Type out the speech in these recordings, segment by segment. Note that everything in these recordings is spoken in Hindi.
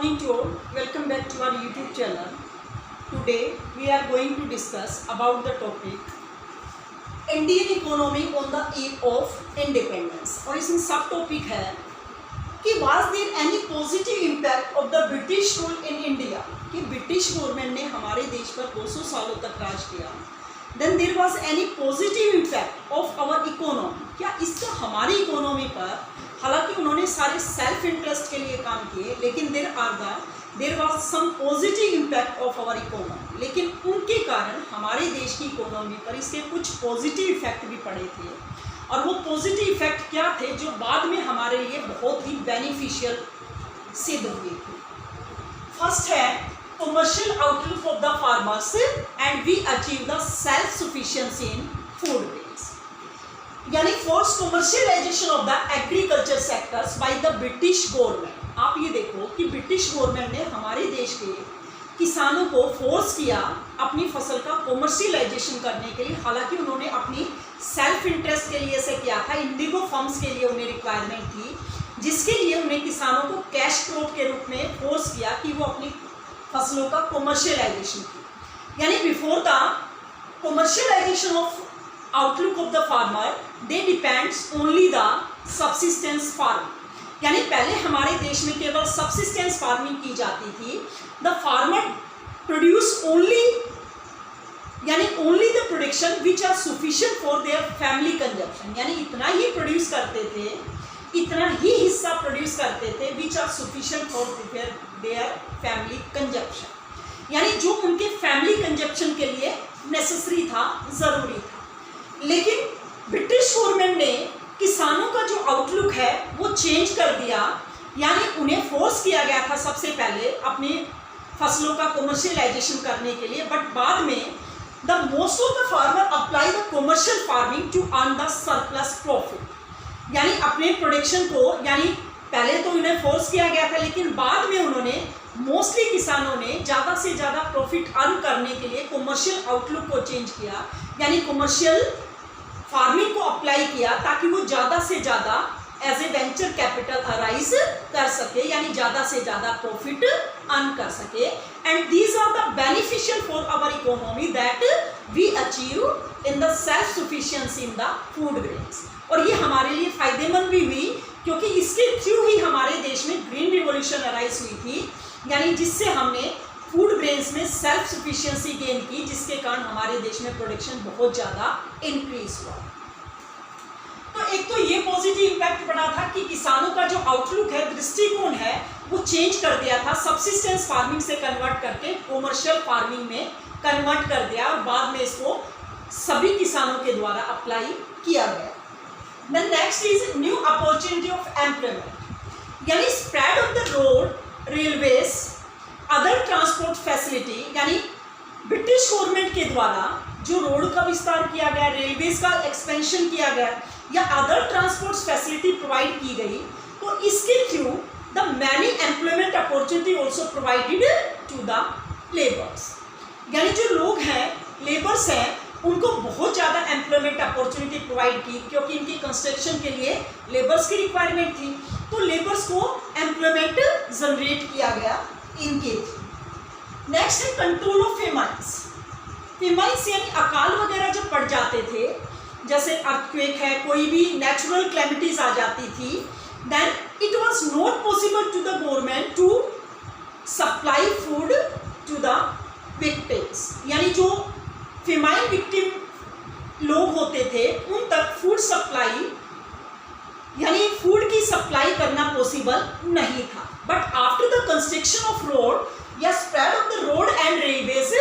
morning to all. Welcome back to our YouTube channel. Today we are going to discuss about the topic Indian economy on the eve of independence. और इसमें सब टॉपिक है कि was there any positive impact of the British rule in India? कि ब्रिटिश गवर्नमेंट ने हमारे देश पर 200 सालों तक राज किया. Then there was any positive impact of our economy? क्या इसका हमारी इकोनॉमी पर, हालांकि उन्होंने सारे सेल्फ इंटरेस्ट के लिए काम किए, लेकिन there was some positive impact of our economy, लेकिन उनके कारण हमारे देश की इकोनॉमी पर इसके कुछ पॉजिटिव इफेक्ट भी पड़े थे. और वो पॉजिटिव इफेक्ट क्या थे जो बाद में हमारे लिए बहुत ही बेनिफिशियल सिद्ध हुए थे. फर्स्ट है commercial outlook of the farmers and we achieve the self sufficiency in food grains. यानी force commercialisation of the agriculture sectors by the British government. आप ये देखो कि ब्रिटिश गवर्नमेंट ने हमारे देश के किसानों को फोर्स किया अपनी फसल का कमर्शियलाइजेशन करने के लिए. हालांकि उन्होंने अपनी सेल्फ इंटरेस्ट के लिए ऐसे किया था. इंडिगो फर्म्स के लिए उन्हें रिक्वायरमेंट थी, जिसके लिए उन्हें किसानों को कैश क्रॉप के रूप में फोर्स किया कि वो अपनी फसलों का कमर्शियलाइजेशन की. यानी before the commercialisation of outlook of the farmer they depends only the subsistence farming. यानी पहले हमारे देश में केवल सब्सिस्टेंस फार्मिंग की जाती थी. The farmer produce only the production which are sufficient for their family consumption. यानी इतना ही प्रोड्यूस करते थे, इतना ही हिस्सा प्रोड्यूस करते थे which are sufficient for their family consumption. यानी जो उनके फैमिली कंजप्शन के लिए नेसेसरी था, ज़रूरी था. लेकिन ब्रिटिश गवर्नमेंट ने किसानों का जो आउटलुक है वो चेंज कर दिया. यानी उन्हें फोर्स किया गया था सबसे पहले अपनी फसलों का कमर्शियलाइजेशन करने के लिए, बट बाद में the most of the farmer apply the commercial farming to earn the surplus profit. यानी अपने प्रोडक्शन को, यानी पहले तो उन्हें फोर्स किया गया था, लेकिन बाद में उन्होंने मोस्टली किसानों ने ज़्यादा से ज़्यादा प्रॉफिट अर्न करने के लिए कमर्शियल आउटलुक को चेंज किया. यानी कमर्शियल फार्मिंग को अप्लाई किया ताकि वो ज़्यादा से ज़्यादा as a venture capital arise कर सके, यानी ज़्यादा से ज़्यादा प्रॉफिट अर्न कर सके. And these are the beneficial for our economy that we achieve in the self sufficiency in the food grains. और ये हमारे लिए फ़ायदेमंद भी हुई क्योंकि इसके थ्रू ही हमारे देश में ग्रीन रिवॉल्यूशन अराइज हुई थी. यानी जिससे हमने फूड ग्रेन्स में सेल्फ सफिशिएंसी गेन की, जिसके कारण हमारे देश में प्रोडक्शन बहुत ज़्यादा इंक्रीज हुआ. तो एक तो ये पॉजिटिव इम्पैक्ट पड़ा था कि किसानों का जो आउटलुक है, दृष्टिकोण है, वो चेंज कर दिया था. सब्सिस्टेंस फार्मिंग से कन्वर्ट करके कमर्शियल फार्मिंग में कन्वर्ट कर दिया और बाद में इसको सभी किसानों के द्वारा अप्लाई किया गया. Then next is new opportunity of employment. यानी spread of the road, railways, other transport facility. यानी ब्रिटिश गवर्नमेंट के द्वारा जो रोड का विस्तार किया गया, रेलवेज का एक्सपेंशन किया गया या अदर ट्रांसपोर्ट फैसिलिटी प्रोवाइड की गई, तो इसके through the many employment opportunity also provided to the labours. यानी जो लोग हैं, लेबर्स हैं, उनको बहुत ज़्यादा एम्प्लॉयमेंट अपॉर्चुनिटी प्रोवाइड की क्योंकि इनकी कंस्ट्रक्शन के लिए लेबर्स की रिक्वायरमेंट थी. तो लेबर्स को एम्प्लॉयमेंट जनरेट किया गया इनके थ्रू. नेक्स्ट है कंट्रोल ऑफ फेमाइंस. फेमाइंस यानी अकाल वगैरह जब पड़ जाते थे, जैसे अर्थक्वेक है, कोई भी नेचुरल क्लैमिटीज आ जाती थी, then it was not possible to the government to supply food to the victims. यानी जो फेमाइन विक्टिम लोग होते थे उन तक फूड सप्लाई, यानी फूड की सप्लाई करना पॉसिबल नहीं था. But after the construction of road या spread of the road and railways,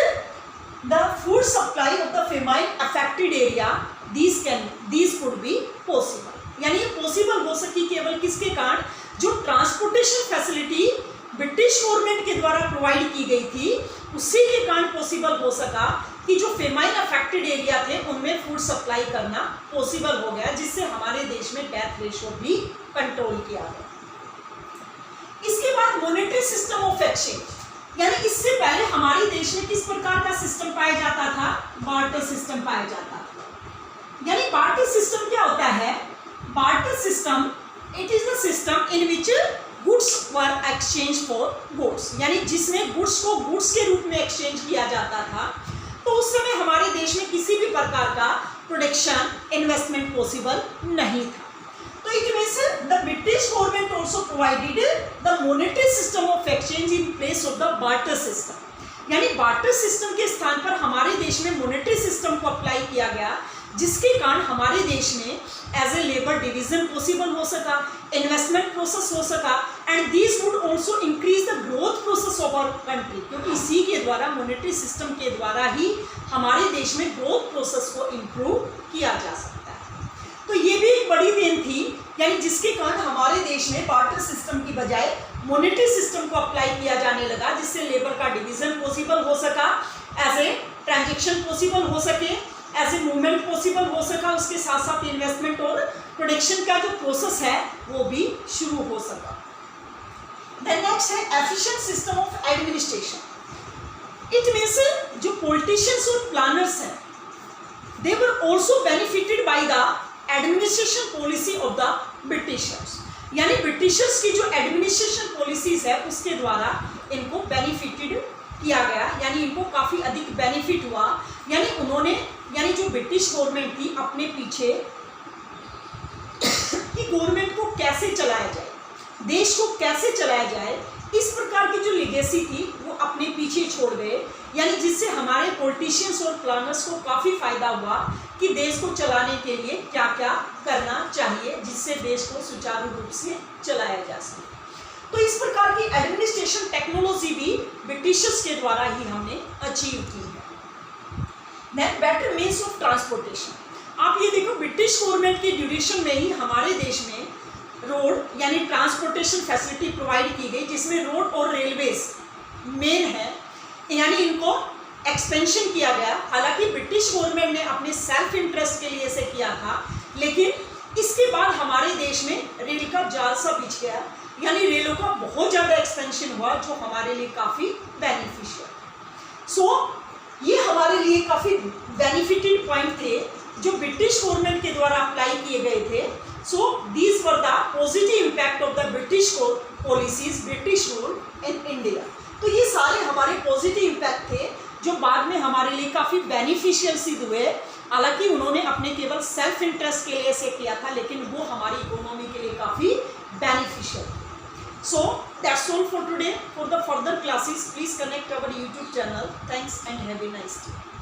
the food supply of the famine affected area, these could be possible. यानी ये पॉसिबल हो सकी केवल किसके कारण, जो ट्रांसपोर्टेशन फैसिलिटी ब्रिटिश गवर्नमेंट के द्वारा प्रोवाइड की गई थी, उसी के कारण पॉसिबल हो सका कि जो फेमाइन अफेक्टेड एरिया थे उनमें फूड सप्लाई करना पॉसिबल हो गया, जिससे हमारे देश में डेथ रेशियो भी कंट्रोल किया गया. इसके बाद मॉनेटरी सिस्टम ऑफ एक्सचेंज. यानी इससे पहले हमारे देश में किस प्रकार का सिस्टम पाया जाता था, बार्टर सिस्टम पाया जाता था. यानी बार्टर सिस्टम क्या होता है? Barter system, it is the system in which goods were exchange for goods, यानी जिसमें गुड्स को गुड्स के रूप में एक्सचेंज किया जाता था। तो उस समय हमारे देश में किसी भी प्रकार का प्रोडक्शन इन्वेस्टमेंट पॉसिबल नहीं था। तो it means the British government also provided the monetary system of exchange in place of the barter system, यानी बार्टर सिस्टम के स्थान पर हमारे देश में मॉनेटरी सिस्टम को अप्लाई किया गया, जिसके कारण हमारे देश में as a labour division possible हो सका, इन्वेस्टमेंट प्रोसेस हो सका, and this would also increase the growth process of our country, क्योंकि इसी के द्वारा मॉनेटरी सिस्टम के द्वारा ही हमारे देश में ग्रोथ प्रोसेस को इम्प्रूव किया जा सकता है। तो ये भी एक बड़ी देन थी, यानी जिसके कारण हमारे देश में बार्टर सिस्टम की बजाय मॉनेटरी सिस्टम को अप्लाई किया जाने लगा, जिससे लेबर का डिवीजन पॉसिबल हो सका, एज ए ट्रांजेक्शन पॉसिबल हो सके, एज ए मूवमेंट पॉसिबल हो सका, उसके साथ साथ इन्वेस्टमेंट और प्रोडक्शन का जो प्रोसेस है वो भी शुरू हो सका। देन नेक्स्ट है efficient system of administration. It means जो पॉलिटिशियंस और प्लानर्स हैं they were also benefited by the administration policy of the Britishers, यानी ब्रिटिशर्स की जो एडमिनिस्ट्रेशन पॉलिसीज है उसके द्वारा इनको बेनिफिटेड किया गया, यानी इनको काफ़ी अधिक बेनिफिट हुआ। यानी उन्होंने, यानी जो ब्रिटिश गवर्नमेंट थी अपने पीछे कि गवर्नमेंट को कैसे चलाया जाए, देश को कैसे चलाया जाए, इस प्रकार की जो लिगेसी थी वो अपने पीछे छोड़ गए, यानी जिससे हमारे पॉलिटिशियंस और प्लानर्स को काफ़ी फायदा हुआ कि देश को चलाने के लिए क्या क्या करना चाहिए जिससे देश को सुचारू रूप से चलाया जा सके। तो इस प्रकार की एडमिनिस्ट्रेशन टेक्नोलॉजी भी ब्रिटिशर्स के द्वारा ही हमने अचीव की है। Then better means of transportation. आप ये देखो, ब्रिटिश गवर्नमेंट के ड्यूरेशन में ही हमारे देश में रोड यानी ट्रांसपोर्टेशन फैसिलिटी प्रोवाइड की गई, जिसमें रोड और रेलवेज मेन है, यानी इनको एक्सपेंशन किया गया। हालांकि ब्रिटिश गवर्नमेंट ने अपने सेल्फ इंटरेस्ट के लिए इसे किया था, लेकिन इसके बाद हमारे देश में रेल का जाल सा बिछ गया, यानी रेलों का बहुत ज़्यादा एक्सपेंशन हुआ जो हमारे लिए काफ़ी बेनिफिशियल। सो ये हमारे लिए काफ़ी बेनिफिटेड पॉइंट थे जो ब्रिटिश गवर्नमेंट के द्वारा अप्लाई किए गए थे। So these were the positive impact of the British policies, British rule in India. तो ये सारे हमारे पॉजिटिव इम्पैक्ट थे जो बाद में हमारे लिए काफ़ी बेनिफिशियल सिद्ध हुए। हालांकि उन्होंने अपने केवल सेल्फ इंटरेस्ट के लिए इसे किया था, लेकिन वो हमारी इकोनॉमी के लिए काफ़ी beneficial. So that's all for today. For the further classes, please connect our YouTube channel. Thanks and have a nice day.